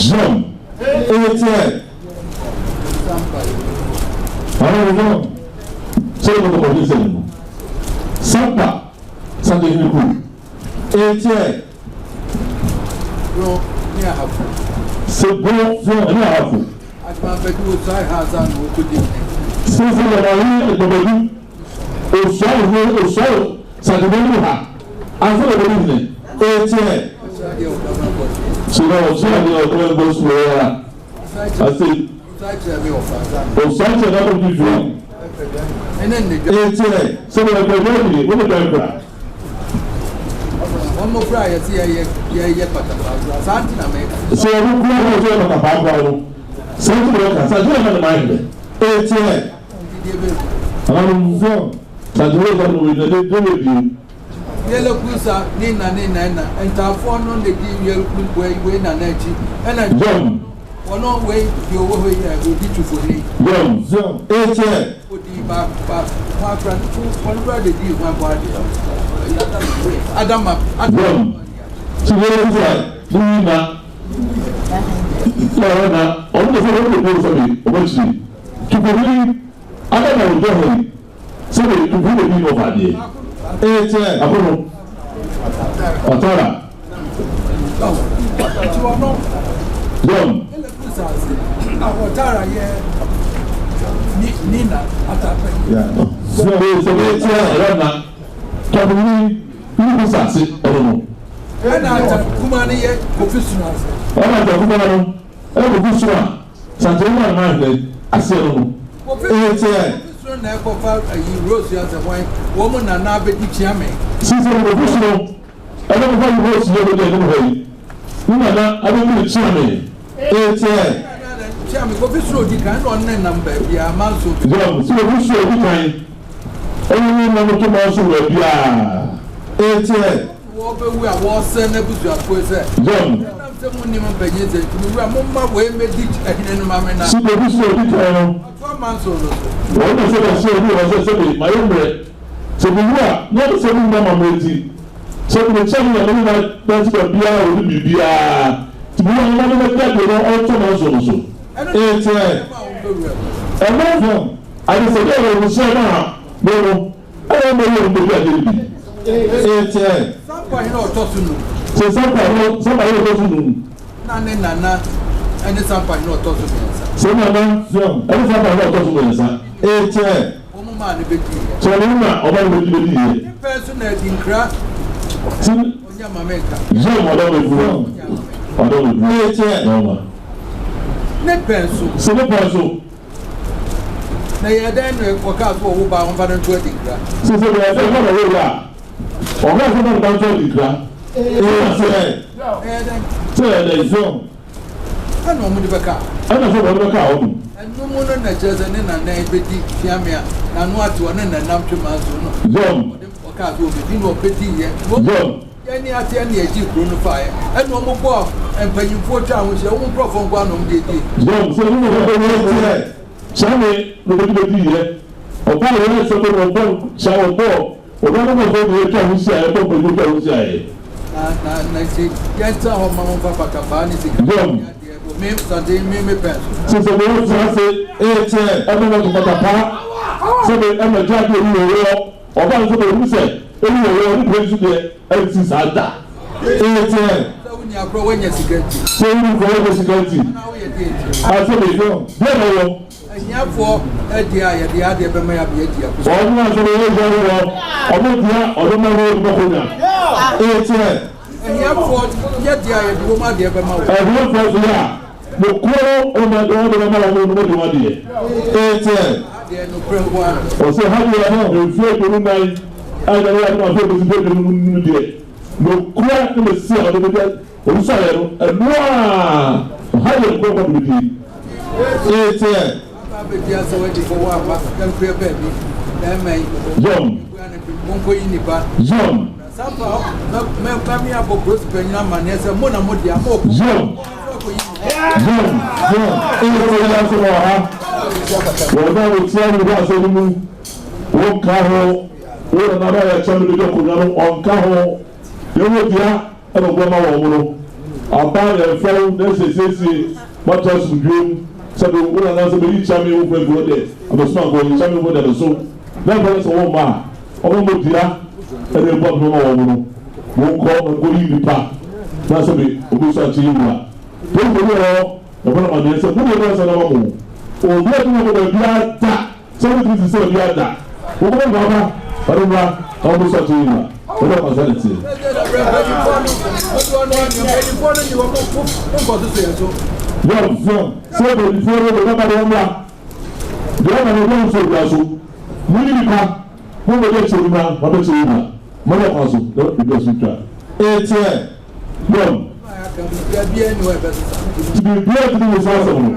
John. ATM. John. Say what the saying. Sampa. Sunday Niku. ATM. Bro, near half. So go near half. I can't bet you side has and go to the. Since you are here, the baby. So Saturday ha. And for the evening. ATM. So now Sunday or goes to where I say. O site another different. And then the ATM. So we are going to go. one more fry, I see a pata. Santina make. So we go to a background. Something like that. I don't have mind. ATM. Saturday we do with you. Yellow Kusa, Nina, and Tafon on the yellow way, and Nachi, and I John. One way, your way, I will be to for me. John. ATM. Would be back, one brother, one body. Adama, John. So where is that? Luna. Lorena, all the people for me, eventually. To believe, I don't know, so we do the people of Adi. ATM. Apono. Otara. John. Otara, yeah. Nina, Yeah. So ATM, Rana. Kabuli, you say, I don't know. And I have Kumani professionals. I have professional. Santina, I say, ATM. Rose as a white woman and now be chairman. Since I'm professional, I don't know how you rose the other day. I don't know the chairman. ATM. Chairman, professional, you can't on number. We are man so. John, so we should be kind. Only number 2 months will be ATM. We are war send a bush of poison. John. Minimum pennies. We are more way made it and mamma. So we should be kind. 4 months old. One of the say my own bread. So we are not the same number ready. So the channel and that's what be our will be to be another that we are also also. ATM. And now I said I will say now. No, I don't know what to do. ATM. Somebody not tossing. So somebody doesn't. Nana, and it's somebody not tossing. So now, every time I talk to you, ATM. So now, about what you do. Person in crack. Zoom, I don't know. ATM. No, Net pencil. So the pencil. Now you're then work out for who buy 120 crack. So they are going to go. Or not going to go to crack. So there is Zoom. I know me the car. I don't know what the car home. And no more than a dozen and a name, Betty, Fiamia, and what to an end and numb to Mazo. Zoom. Or car will be no petty yet. Zoom. Any at any age, fire, and no more bar, and pay you 4 times your own profit on one on the day. Zoom, so you know, Sammy, nobody here. Or probably something on shower ball. Or one of the can say, I don't believe I will say. Yes, our Mamma Papa Cabani is Since the world say, ATM, everyone to Papa, so they am a jacket in the world, or one of the who said, anyway, you praise there, everything's that. ATM. So you go over security. I said, they go. Hello. And therefore, the idea of my ability. All my ATM. And therefore, yet the idea of my dear Bama. I want to the quarrel on my door, the man ATM. Or say, how do you know? You feel to remind, I don't know if you feel to no crack in the sea of the Usayano, and wow, how do you go with you? ATM. John. aba yɛ fɛw na esiesie mɔtɔ sumdwom sɛbi wona na sɛbi yi kyame wo fɛ furo dɛ abɛsoma nkɔ yi kyame wo dɛ bɛso na fɛ sɛ wɔn ma ɔmo mo dira ɛna ebu abɛn ma wɔn no wɔn kɔ nkɔ yi nipa na sɛbi obi so akyi yi mu a tó ń gbé wɔ ɛfɔ na ma deɛ sɛ mo de ɛfɛ sɛ na ma mo obi a ti mo kɔ baabi ada sɛbi ti ti sɛ obi ada wɔn kɔ baabi aba ɔno ma ɔmo so akyi yi mu a ɔno kɔ sɛ ne tie. Yọ̀ọ̀ fún ṣé bẹ̀rẹ̀ fún ọ̀rọ̀ bẹ̀rẹ̀ bá wọn wá bẹ̀rẹ̀ bá wọn wọ́n fún ìgbà so mú ní nípa wọ́n bẹ̀ bẹ̀ ṣe ìgbà wọ́n bẹ̀ ṣe ìgbà mọ́lẹ̀ kan so ìgbà so twa. Etí ẹ̀ yọ̀ọ̀ tìbí bíẹ́ tí mo sá sọ̀rọ̀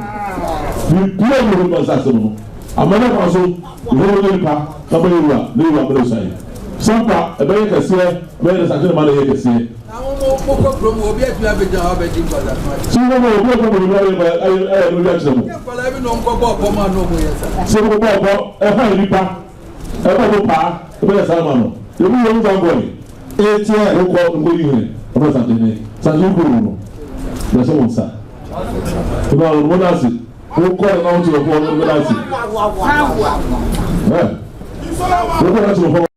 tìbí bíẹ́ tí mo sá sọ̀rọ̀ àmọ́lẹ̀ kan so ìwọ́n wọ́n nípa kábẹ́ ìwà ní ìwà bẹ̀rẹ̀ sàn yìí sọ́ńpà ẹ̀bẹ̀ yẹ kẹsíẹ́ bẹ́ẹ̀ ni sàkínì máa yẹ kẹsíẹ́. Moko promo obi atumi abegya ha abegye nkwadaa no adi. Tí wọ́n bọ̀ obi ọ̀pọ̀ mọ̀ nípa ayé lórí àkyerẹ́ mu. Nkwadaa bi na nkɔbɔ ɔbɔ mu a na ɔmo yɛ sa. Tí wọ́n bọ̀ ọ̀pọ̀ ẹ̀fọ́ yìí nípa ẹ̀fọ́ tó pa ẹ̀fọ́ yẹ sáà máa nọ. Èmi yẹn ń sàn bọ̀ yìí. Etí ẹ̀ ń kọ́ nkó yìí hẹ̀ ọ̀pọ̀ sàkéne sàkéne kúrò nù. Yẹsẹ̀ wọn sà. Ìgbà wọn mọ̀ náà sì wọ́n kọ́ ẹ̀ náà wọ́n ti wọ̀ fún ọ